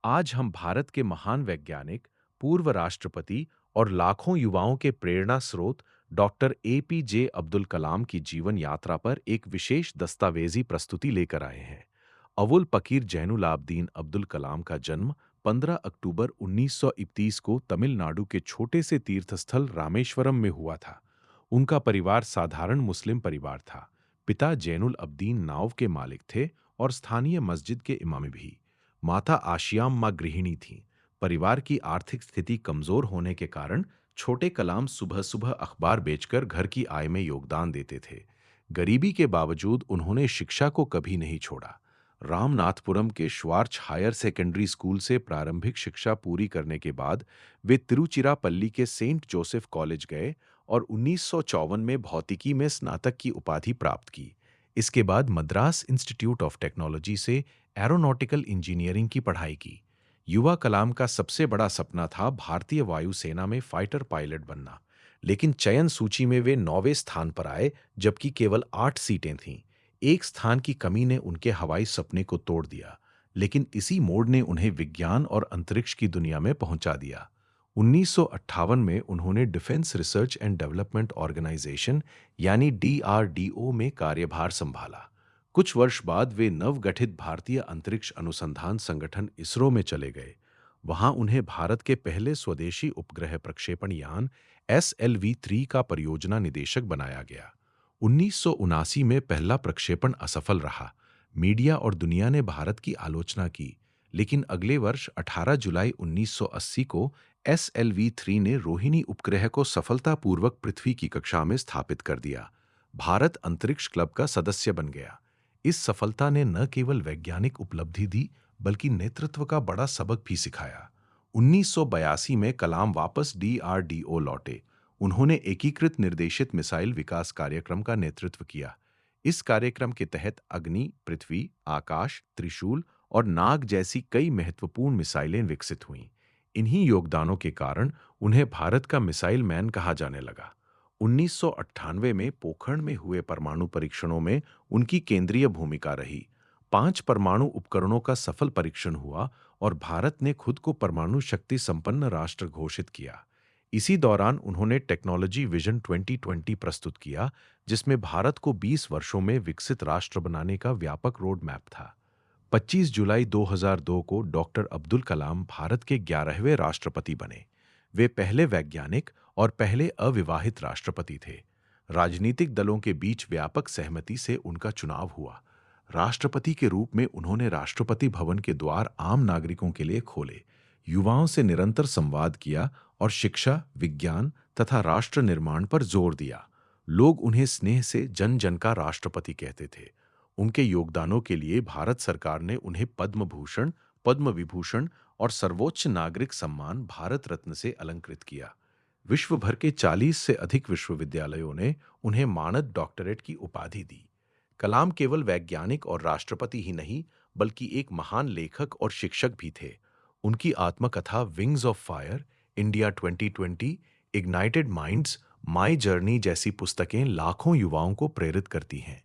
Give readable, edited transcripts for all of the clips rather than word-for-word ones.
आज हम भारत के महान वैज्ञानिक, पूर्व राष्ट्रपति और लाखों युवाओं के प्रेरणा स्रोत डॉक्टर एपीजे अब्दुल कलाम की जीवन यात्रा पर एक विशेष दस्तावेजी प्रस्तुति लेकर आए हैं। अवुल पकीर जैनुलाब्दीन अब्दुल कलाम का जन्म 15 अक्टूबर 1931 को तमिलनाडु के छोटे से तीर्थस्थल रामेश्वरम में हुआ था। उनका परिवार साधारण मुस्लिम परिवार था। पिता जैनुल अब्दीन नाव के मालिक थे और स्थानीय मस्जिद के इमाम भी। माता आशियाम माँ गृहिणी थीं। परिवार की आर्थिक स्थिति कमजोर होने के कारण छोटे कलाम सुबह सुबह अखबार बेचकर घर की आय में योगदान देते थे। गरीबी के बावजूद उन्होंने शिक्षा को कभी नहीं छोड़ा। रामनाथपुरम के श्वार्च हायर सेकेंडरी स्कूल से प्रारंभिक शिक्षा पूरी करने के बाद वे तिरुचिरापल्ली के सेंट जोसेफ कॉलेज गए और 1954 में भौतिकी में स्नातक की उपाधि प्राप्त की। इसके बाद मद्रास इंस्टीट्यूट ऑफ टेक्नोलॉजी से एरोनॉटिकल इंजीनियरिंग की पढ़ाई की। युवा कलाम का सबसे बड़ा सपना था भारतीय वायुसेना में फाइटर पायलट बनना, लेकिन चयन सूची में वे 9वें स्थान पर आए, जबकि केवल 8 सीटें थीं। एक स्थान की कमी ने उनके हवाई सपने को तोड़ दिया, लेकिन इसी मोड़ ने उन्हें विज्ञान और अंतरिक्ष की दुनिया में पहुंचा दिया। 1958 में उन्होंने defence research and development organisation यानी डीआरडीओ में कार्यभार संभाला। कुछ वर्ष बाद वे नवगठित भारतीय अंतरिक्ष अनुसंधान संगठन इसरो में चले गए। वहां उन्हें भारत के पहले स्वदेशी उपग्रह प्रक्षेपण यान SLV-3 का परियोजना निदेशक बनाया गया। 1979 में पहला प्रक्षेपण असफल रहा। मीडिया और दुनिया ने भारत की आलोचना की, लेकिन अगले वर्ष 18 जुलाई 1980 को SLV-3 ने रोहिणी उपग्रह को सफलतापूर्वक पृथ्वी की कक्षा में स्थापित कर दिया। भारत अंतरिक्ष क्लब का सदस्य बन गया। इस सफलता ने न केवल वैज्ञानिक उपलब्धि दी, बल्कि नेतृत्व का बड़ा सबक भी सिखाया। 1982 में कलाम वापस डीआरडीओ लौटे। उन्होंने एकीकृत निर्देशित मिसाइल विकास कार्यक्रम का नेतृत्व किया। इस कार्यक्रम के तहत अग्नि, पृथ्वी, आकाश, त्रिशूल और नाग जैसी कई महत्वपूर्ण मिसाइलें विकसित हुईं। इन्हीं योगदानों के कारण उन्हें भारत का मिसाइल मैन कहा जाने लगा। 1998 में पोखरण में हुए परमाणु परीक्षणों में उनकी केंद्रीय भूमिका रही। 5 परमाणु उपकरणों का सफल परीक्षण हुआ और भारत ने खुद को परमाणु शक्ति संपन्न राष्ट्र घोषित किया। इसी दौरान उन्होंने टेक्नोलॉजी विजन 2020 प्रस्तुत किया, जिसमें भारत को 20 वर्षों में विकसित राष्ट्र बनाने का व्यापक रोड मैप था। 25 जुलाई 2002 को डॉक्टर अब्दुल कलाम भारत के 11वें राष्ट्रपति बने। वे पहले वैज्ञानिक और पहले अविवाहित राष्ट्रपति थे। राजनीतिक दलों के बीच व्यापक सहमति से उनका चुनाव हुआ। राष्ट्रपति के रूप में उन्होंने राष्ट्रपति भवन के द्वार आम नागरिकों के लिए खोले, युवाओं से निरंतर संवाद किया और शिक्षा, विज्ञान तथा राष्ट्र निर्माण पर जोर दिया। लोग उन्हें स्नेह से जन जन का राष्ट्रपति कहते थे। उनके योगदानों के लिए भारत सरकार ने उन्हें पद्म भूषण, पद्म विभूषण और सर्वोच्च नागरिक सम्मान भारत रत्न से अलंकृत किया। विश्व भर के 40 से अधिक विश्वविद्यालयों ने उन्हें मानद डॉक्टरेट की उपाधि दी। कलाम केवल वैज्ञानिक और राष्ट्रपति ही नहीं, बल्कि एक महान लेखक और शिक्षक भी थे। उनकी आत्मकथा wings of fire, India 2020, ignited minds, my journey जैसी पुस्तकें लाखों युवाओं को प्रेरित करती हैं।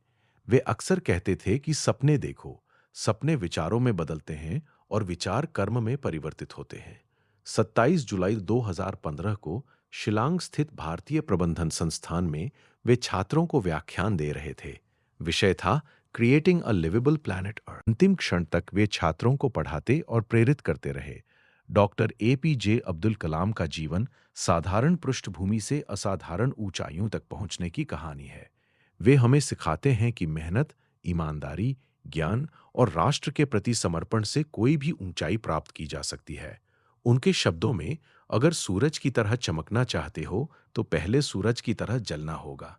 वे अक्सर कहते थे कि सपने देखो, सपने विचारों में बदलते हैं और विचार कर्म में परिवर्तित होते हैं। 27 जुलाई 2015 को शिलांग स्थित भारतीय प्रबंधन संस्थान में वे छात्रों को व्याख्यान दे रहे थे। विषय था creating a liveable planet earth. अंतिम क्षण तक वे छात्रों को पढ़ाते और प्रेरित करते रहे। डॉक्टर एपीजे अब्दुल कलाम का जीवन साधारण पृष्ठभूमि से असाधारण ऊंचाइयों तक पहुंचने की कहानी है। वे हमें सिखाते हैं कि मेहनत, ईमानदारी, ज्ञान और राष्ट्र के प्रति समर्पण से कोई भी ऊंचाई प्राप्त की जा सकती है। उनके शब्दों में, अगर सूरज की तरह चमकना चाहते हो तो पहले सूरज की तरह जलना होगा।